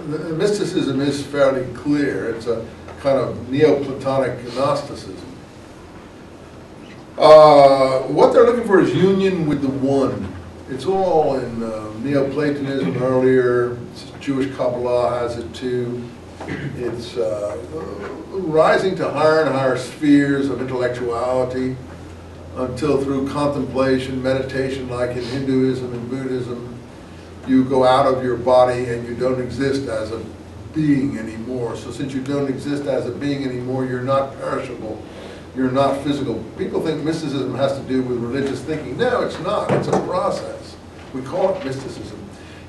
the mysticism is fairly clear. It's a kind of Neoplatonic Gnosticism. What they're looking for is union with the one. It's all in Neoplatonism earlier. Jewish Kabbalah has it too. It's rising to higher and higher spheres of intellectuality until through contemplation, meditation, like in Hinduism and Buddhism, you go out of your body and you don't exist as a being anymore. So since you don't exist as a being anymore, you're not perishable, you're not physical. People think mysticism has to do with religious thinking. No, it's not. It's a process. We call it mysticism.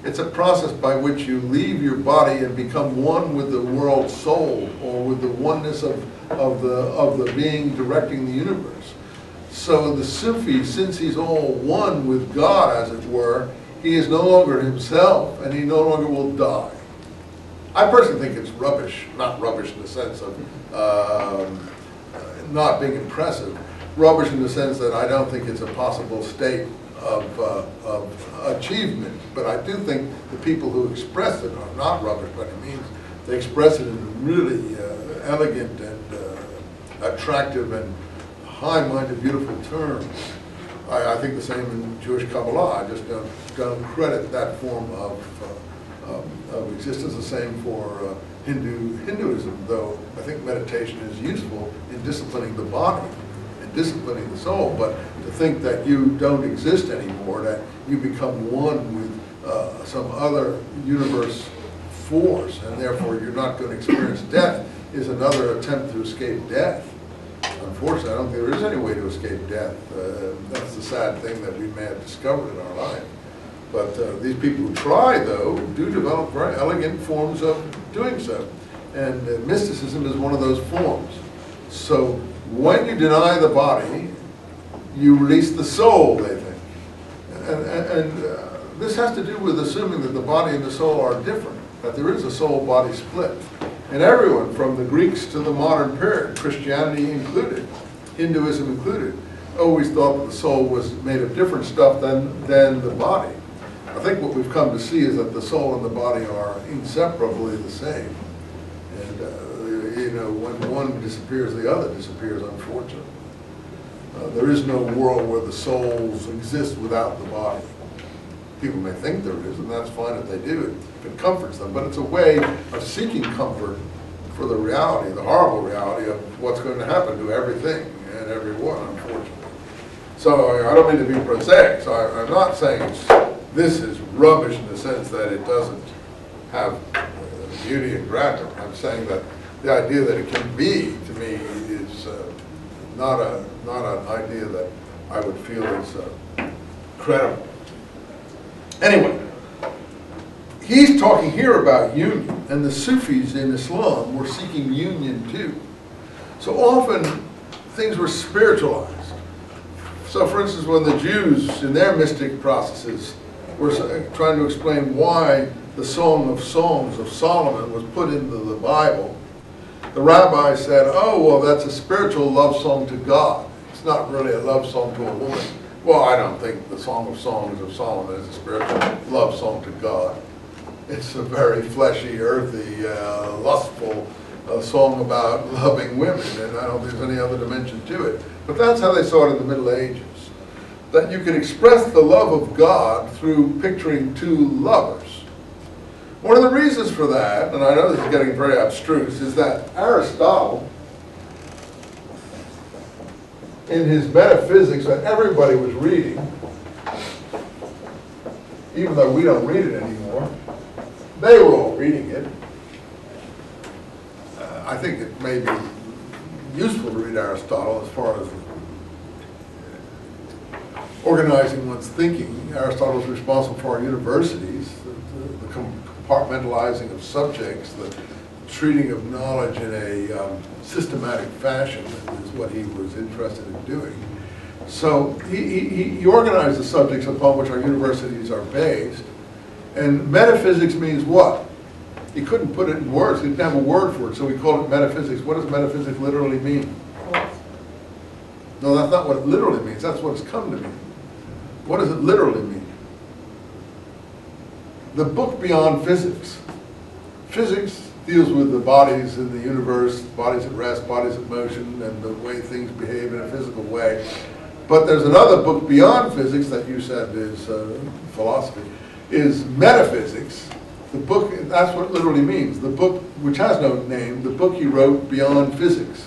It's a process by which you leave your body and become one with the world soul, or with the oneness of the being directing the universe. So the Sufi, since he's all one with God, as it were, he is no longer himself, and he no longer will die. I personally think it's rubbish, not rubbish in the sense of not being impressive, rubbish in the sense that I don't think it's a possible state of achievement. But I do think the people who express it are not rubbish by any means. They express it in really elegant and attractive and high-minded, beautiful terms. I think the same in Jewish Kabbalah. I just don't credit that form of existence. The same for Hinduism, though I think meditation is useful in disciplining the body and disciplining the soul. But to think that you don't exist anymore, that you become one with some other universe force, and therefore you're not going to experience death, is another attempt to escape death. Unfortunately, I don't think there is any way to escape death. That's the sad thing that we may have discovered in our life. But these people who try, though, do develop very elegant forms of doing so. And mysticism is one of those forms. So when you deny the body, you release the soul, they think. And this has to do with assuming that the body and the soul are different, that there is a soul-body split. And everyone, from the Greeks to the modern period, Christianity included, Hinduism included, always thought that the soul was made of different stuff than the body. I think what we've come to see is that the soul and the body are inseparably the same. And, you know, when one disappears, the other disappears, unfortunately. There is no world where the souls exist without the body. People may think there is, and that's fine if they do. It comforts them, but it's a way of seeking comfort for the reality, the horrible reality of what's going to happen to everything and everyone, unfortunately. So I don't mean to be prosaic, so I'm not saying this is rubbish in the sense that it doesn't have beauty and grandeur. I'm saying that the idea that it can be, to me, is not an idea that I would feel is credible. Anyway, he's talking here about union, and the Sufis in Islam were seeking union too. So often things were spiritualized. So for instance, when the Jews in their mystic processes were trying to explain why the Song of Songs of Solomon was put into the Bible, the rabbi said, oh, well, that's a spiritual love song to God. It's not really a love song to a woman. Well, I don't think the Song of Songs of Solomon is a spiritual love song to God. It's a very fleshy, earthy, lustful song about loving women, and I don't think there's any other dimension to it. But that's how they saw it in the Middle Ages. That you can express the love of God through picturing two lovers. One of the reasons for that, and I know this is getting very abstruse, is that Aristotle, in his metaphysics that everybody was reading, even though we don't read it anymore, they were all reading it. I think it may be useful to read Aristotle as far as organizing one's thinking. Aristotle was responsible for our universities, the compartmentalizing of subjects, the treating of knowledge in a systematic fashion is what he was interested in doing. So he organized the subjects upon which our universities are based. And metaphysics means what? He couldn't put it in words. He didn't have a word for it, so we called it metaphysics. What does metaphysics literally mean? No, that's not what it literally means. That's what it's come to mean. What does it literally mean? The book beyond physics. Physics deals with the bodies in the universe, bodies at rest, bodies in motion, and the way things behave in a physical way. But there's another book beyond physics that you said is philosophy, is metaphysics. The book, that's what it literally means. The book, which has no name, the book he wrote Beyond Physics,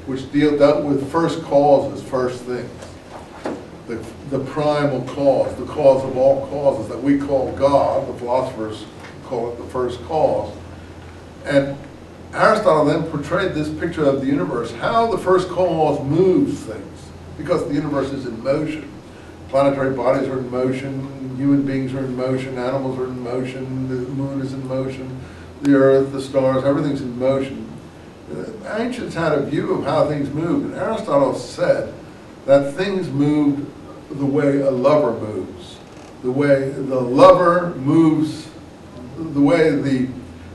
which dealt with first causes, first things. The primal cause, the cause of all causes that we call God, the philosophers call it the first cause. And Aristotle then portrayed this picture of the universe, how the first cause moves things, because the universe is in motion. Planetary bodies are in motion, human beings are in motion, animals are in motion, the moon is in motion, the earth, the stars, everything's in motion. The ancients had a view of how things moved, and Aristotle said that things moved the way a lover moves, the way the lover moves, the way the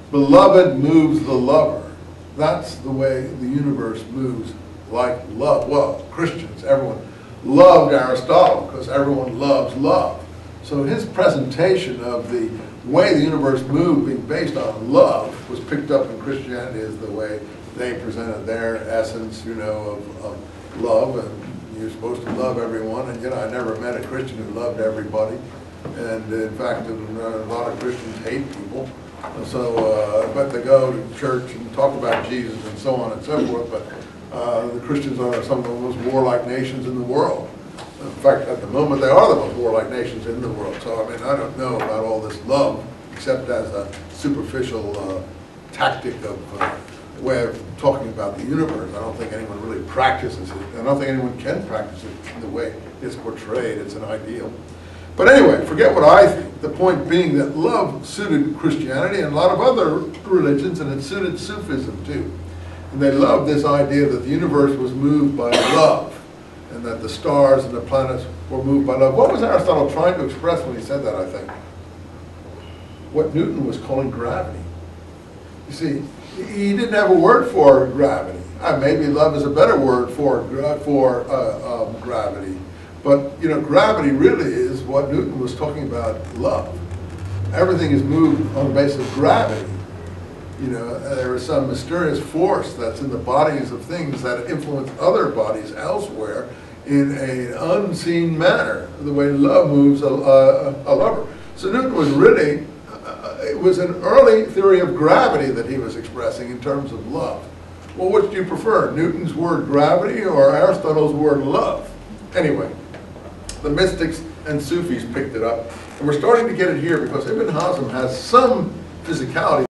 beloved moves the lover. That's the way the universe moves, like love. Well, Christians, everyone loved Aristotle because everyone loves love. So his presentation of the way the universe moved being based on love was picked up in Christianity as the way they presented their essence, you know, of love. And you're supposed to love everyone, and I never met a Christian who loved everybody. And in fact, a lot of Christians hate people. So, but they go to church and talk about Jesus and so on and so forth. But the Christians are some of the most warlike nations in the world. In fact, at the moment, they are the most warlike nations in the world. So, I mean, I don't know about all this love, except as a superficial tactic of way of talking about the universe. I don't think anyone really practices it. I don't think anyone can practice it in the way it's portrayed. It's an ideal. But anyway, forget what I think. The point being that love suited Christianity and a lot of other religions, and it suited Sufism too. And they loved this idea that the universe was moved by love, and that the stars and the planets were moved by love. What was Aristotle trying to express when he said that, I think? What Newton was calling gravity. You see, he didn't have a word for gravity. Maybe love is a better word for gravity. But, you know, gravity really is what Newton was talking about, love. Everything is moved on the basis of gravity. You know, there is some mysterious force that's in the bodies of things that influence other bodies elsewhere in an unseen manner, the way love moves a lover. So Newton was really, it was an early theory of gravity that he was expressing in terms of love. Well, which do you prefer, Newton's word gravity or Aristotle's word love? Anyway, the mystics and Sufis picked it up, and we're starting to get it here because Ibn Hazm has some physicality